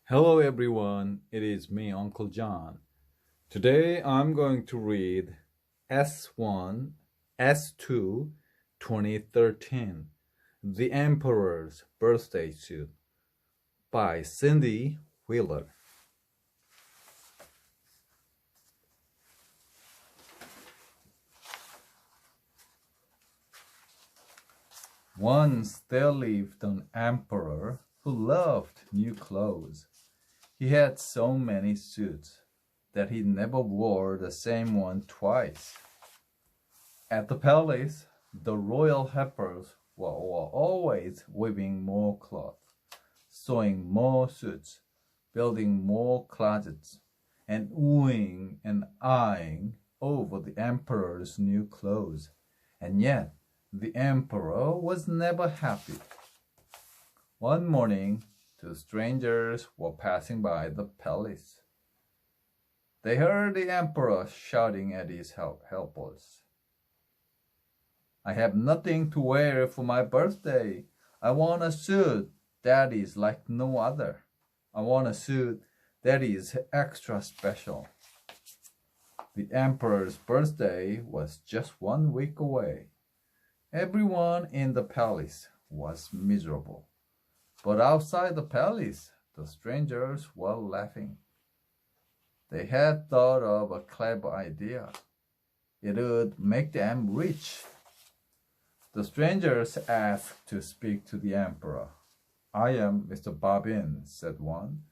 Hello everyone, it is me, Uncle John. Today I'm going to read S1, S2, 2013, The Emperor's Birthday Suit by Cindy Wheeler. Once there lived an emperor who loved new clothes. He had so many suits that he never wore the same one twice. At the palace, the royal helpers were always weaving more cloth, sewing more suits, building more closets, and oohing and eyeing over the emperor's new clothes. And yet, the emperor was never happy. One morning, two strangers were passing by the palace. They heard the emperor shouting at his helpers. "I have nothing to wear for my birthday. I want a suit that is like no other. I want a suit that is extra special." The emperor's birthday was just 1 week away. Everyone in the palace was miserable. But outside the palace, the strangers were laughing. They had thought of a clever idea. It would make them rich. The strangers asked to speak to the emperor. "I am Mr. Bobbin," said one.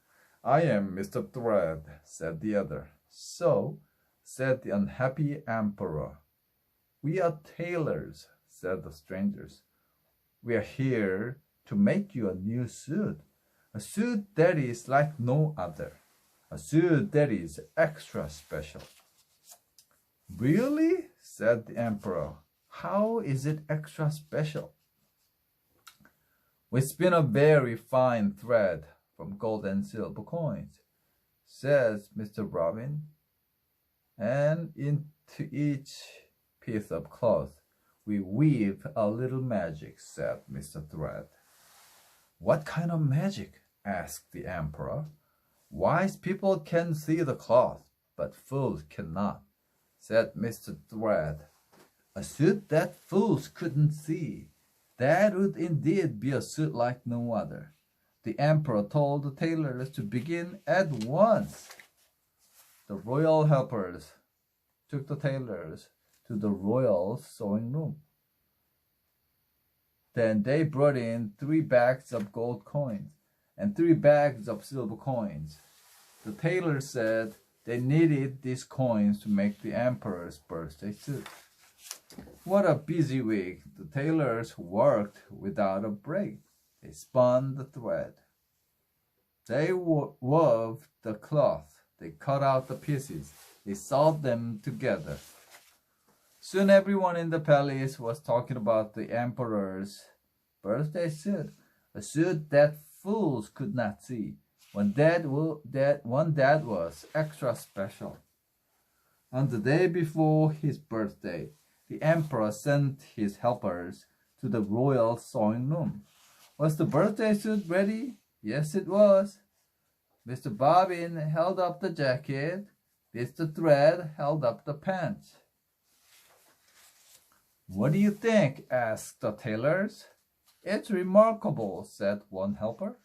"I am Mr. Thread," said the other. "So," said the unhappy emperor. "We are tailors," said the strangers. "We are here to make you a new suit, a suit that is like no other, a suit that is extra special." "Really?" said the emperor. "How is it extra special?" "We spin a very fine thread from gold and silver coins," says Mr. Robin, "and into each piece of cloth we weave a little magic," said Mr. Thread. "What kind of magic?" asked the emperor. "Wise people can see the cloth, but fools cannot," said Mr. Thread. "A suit that fools couldn't see. That would indeed be a suit like no other." The emperor told the tailors to begin at once. The royal helpers took the tailors to the royal sewing room. Then they brought in 3 bags of gold coins and 3 bags of silver coins. The tailor said they needed these coins to make the emperor's birthday suit. What a busy week! The tailors worked without a break. They spun the thread. They wove the cloth. They cut out the pieces. They sewed them together. Soon everyone in the palace was talking about the emperor's birthday suit, a suit that fools could not see, one that was extra special. On the day before his birthday, the emperor sent his helpers to the royal sewing room. Was the birthday suit ready? Yes, it was. Mr. Bobbin held up the jacket. Mr. Thread held up the pants. "What do you think?" asked the tailors. "It's remarkable," said one helper.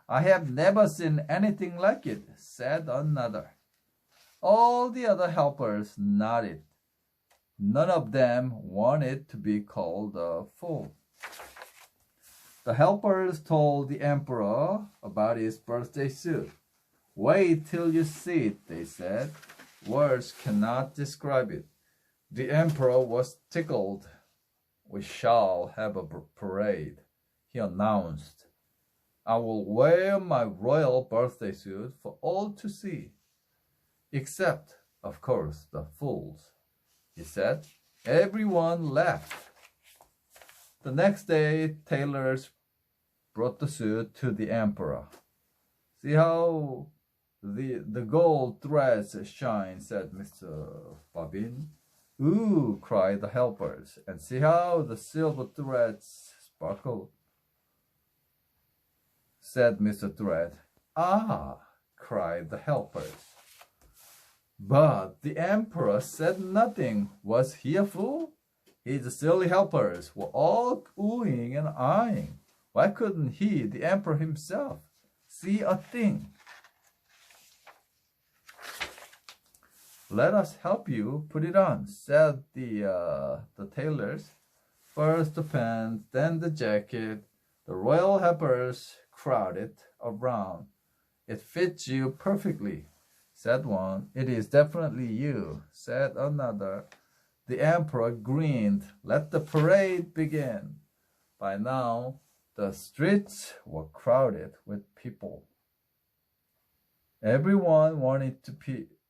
"I have never seen anything like it," said another. All the other helpers nodded. None of them wanted to be called a fool. The helpers told the emperor about his birthday suit. "Wait till you see it," they said. "Words cannot describe it." The emperor was tickled. "We shall have a parade," he announced. "I will wear my royal birthday suit for all to see. Except, of course, the fools," he said. Everyone laughed. The next day, tailors brought the suit to the emperor. "See how the gold threads shine," said Mr. Bobbin. "Ooh," cried the helpers, "and see how the silver threads sparkle," said Mr. Thread. Ah, cried the helpers. But the emperor said nothing. Was he a fool? His silly helpers were all oohing and eyeing. Why couldn't he, the emperor himself, see a thing? Let us help you put it on, said the tailors. First the pants, then the jacket. The royal helpers crowded around. It fits you perfectly, said one. It is definitely you, said another. The emperor grinned. Let the parade begin. By now, the streets were crowded with people. Everyone wanted to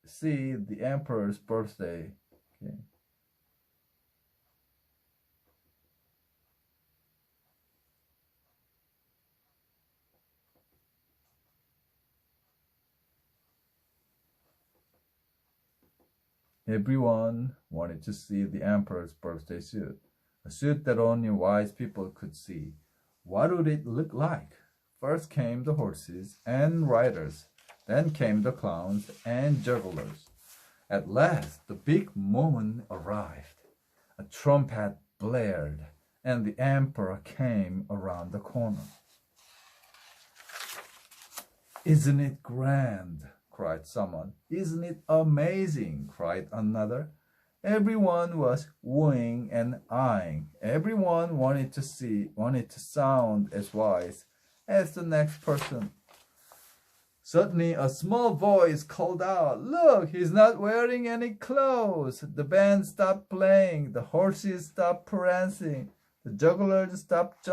see the emperor's birthday. Okay. Everyone wanted to see the emperor's birthday suit, a suit that only wise people could see. What would it look like? First came the horses and riders, then came the clowns and jugglers. At last, the big moment arrived. A trumpet blared, and the emperor came around the corner. Isn't it grand? Cried someone. Isn't it amazing? Cried another. Everyone was wooing and eyeing. Everyone wanted to sound as wise as the next person. Suddenly, a small voice called out, "Look, he's not wearing any clothes." The band stopped playing. The horses stopped prancing. The jugglers stopped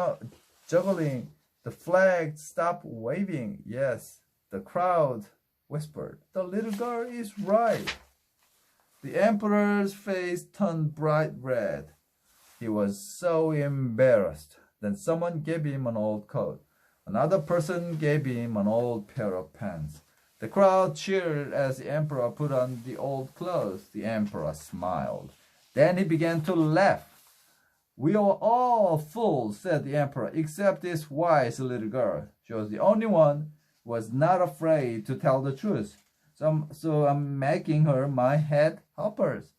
juggling. The flag stopped waving. Yes, the crowd whispered, "The little girl is right." The emperor's face turned bright red. He was so embarrassed. Then someone gave him an old coat. Another person gave him an old pair of pants. The crowd cheered as the emperor put on the old clothes. The emperor smiled. Then he began to laugh. "We are all fools," said the emperor, "except this wise little girl. She was the only one who was not afraid to tell the truth. So I'm making her my head helpers."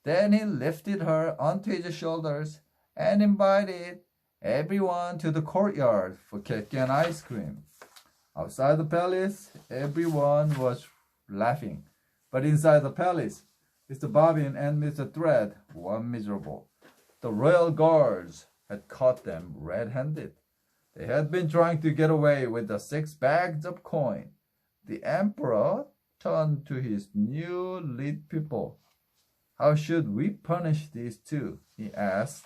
Then he lifted her onto his shoulders and invited everyone to the courtyard for cake and ice cream. Outside the palace, everyone was laughing. But inside the palace, Mr. Bobbin and Mr. Thread were miserable. The royal guards had caught them red-handed. They had been trying to get away with the 6 bags of coin. The emperor turned to his new lead people. "How should we punish these two?" he asked.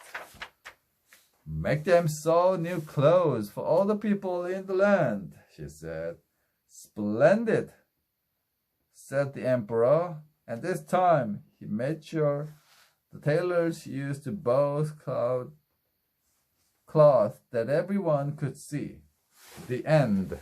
"Make them sew new clothes for all the people in the land," she said. "Splendid," said the emperor, and this time he made sure the tailors used both cloth that everyone could see. The end.